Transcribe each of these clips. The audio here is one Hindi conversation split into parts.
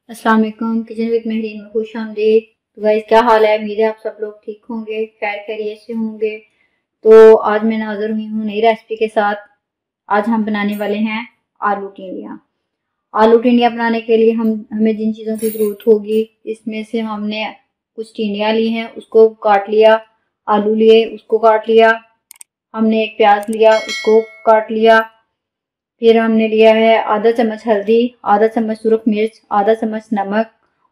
अस्सलाम वालेकुम। किचन विद महरीन में खुश आमदीद। तो गाइस क्या हाल है, उम्मीद है आप सब लोग ठीक होंगे, खैर खैरियत से होंगे। तो आज मैं हाजिर हुई हूँ नई रेसिपी के साथ। आज हम बनाने वाले हैं आलू टिंडियाँ। आलू टिंडियाँ बनाने के लिए हमें जिन चीज़ों की ज़रूरत होगी, इसमें से हमने कुछ टिंडियाँ ली हैं, उसको काट लिया। आलू लिए, उसको काट लिया। हमने एक प्याज लिया, उसको काट लिया। फिर हमने लिया है आधा चम्मच हल्दी, आधा चम्मच सुरख मिर्च, आधा चम्मच नमक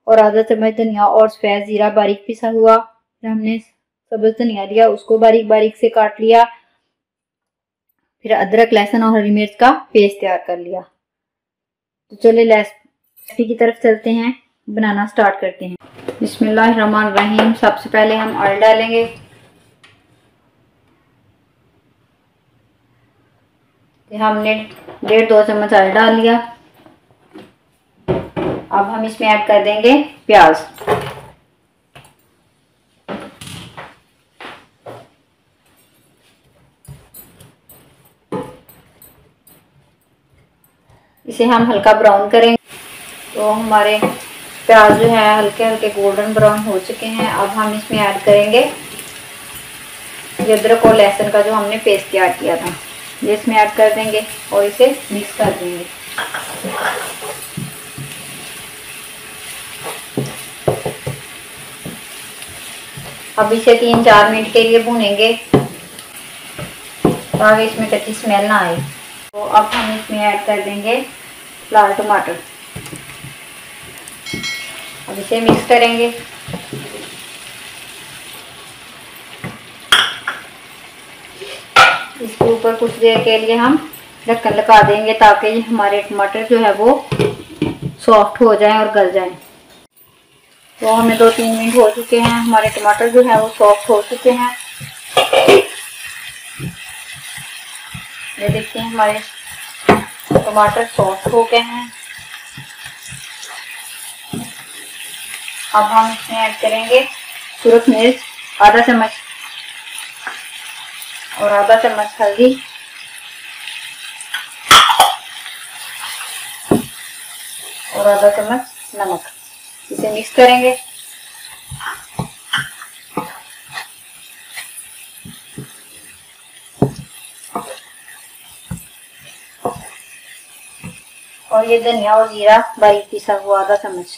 और आधा चम्मच धनिया और सफ़ेद जीरा बारीक पिसा हुआ। फिर हमने सब्ज धनिया लिया, उसको बारीक बारीक से काट लिया। फिर अदरक, लहसुन और हरी मिर्च का पेस्ट तैयार कर लिया। तो चलिए रेसिपी की तरफ चलते हैं, बनाना स्टार्ट करते हैं। बिस्मिल्लाहिर्रहमानिर्रहीम। सबसे पहले हम ऑयल डालेंगे। हमने 1.5-2 चम्मच ऑयल डाल लिया। अब हम इसमें ऐड कर देंगे प्याज। इसे हम हल्का ब्राउन करेंगे। तो हमारे प्याज जो है हल्के हल्के गोल्डन ब्राउन हो चुके हैं। अब हम इसमें ऐड करेंगे अदरक और लहसुन का जो हमने पेस्ट तैयार किया था, ये इसमें ऐड कर देंगे और इसे मिक्स कर देंगे। अब इसे 3-4 मिनट के लिए भूनेंगे ताकि इसमें कच्ची स्मेल ना आए। तो अब हम इसमें ऐड कर देंगे लाल टमाटर। अब इसे मिक्स करेंगे। इसके ऊपर कुछ देर के लिए हम ढक्कन लगा देंगे ताकि हमारे टमाटर जो है वो सॉफ्ट हो जाएं और गल जाएं। तो हमें 2-3 मिनट हो चुके हैं, हमारे टमाटर जो है वो सॉफ्ट हो चुके हैं। ये देखिए हमारे टमाटर सॉफ्ट हो गए हैं। अब हम इसमें ऐड करेंगे सुरख मिर्च आधा चम्मच और आधा चम्मच हल्दी और आधा चम्मच नमक। इसे मिक्स करेंगे। और ये धनिया और जीरा बारीक पिसा हुआ आधा चम्मच।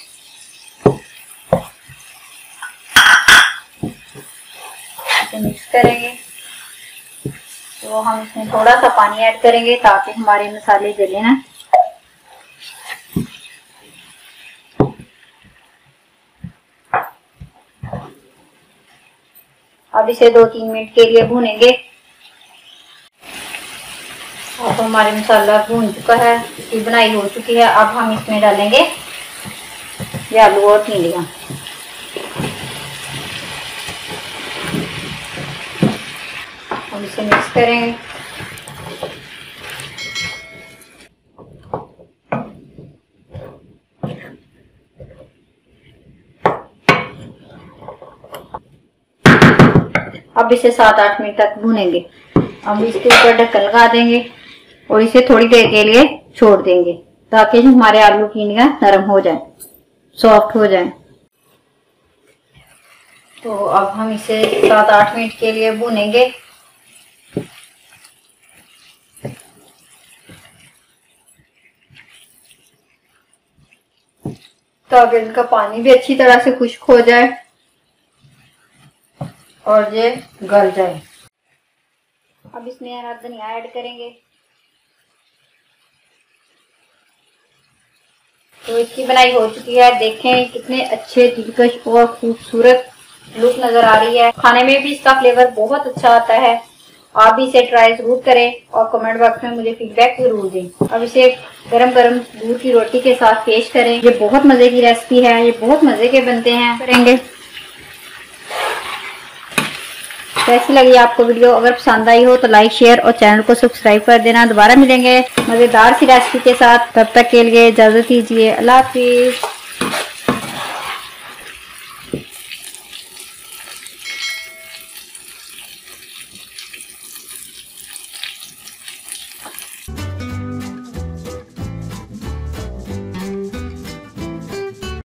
इसे मिक्स करेंगे। तो हम इसमें थोड़ा सा पानी ऐड करेंगे ताकि हमारे मसाले गले ना। अब इसे 2-3 मिनट के लिए भूनेंगे। अब हमारे मसाला भून चुका है, इसकी बनाई हो चुकी है। अब हम इसमें डालेंगे ये आलू और टिंडियाँ। हम इसे मिक्स करेंगे। अब इसे 7-8 मिनट तक भूनेंगे। अब इसके ऊपर ढक्कन लगा देंगे और इसे थोड़ी देर के लिए छोड़ देंगे ताकि हमारे आलू टिंडियाँ नरम हो जाएं, सॉफ्ट हो जाएं। तो अब हम इसे 7-8 मिनट के लिए भूनेंगे। ताकि इनका पानी भी अच्छी तरह से खुश्क हो जाए और ये गल जाए। अब इसमें हरा धनिया ऐड करेंगे। तो इसकी बनाई हो चुकी है। देखें कितने अच्छे दिलकश और खूबसूरत लुक नजर आ रही है। खाने में भी इसका फ्लेवर बहुत अच्छा आता है। आप भी इसे ट्राई जरूर करें और कमेंट बॉक्स में मुझे फीडबैक जरूर दें। अब इसे गरम गरम दूध की रोटी के साथ पेश करें। ये बहुत मजे की रेसिपी है, ये बहुत मजे के बनते हैं। करेंगे। कैसी लगी आपको वीडियो? अगर पसंद आई हो तो लाइक, शेयर और चैनल को सब्सक्राइब कर देना। दोबारा मिलेंगे मजेदार सी रेसिपी के साथ, तब तक के लिए इजाजत दीजिए। अल्लाह हाफिज।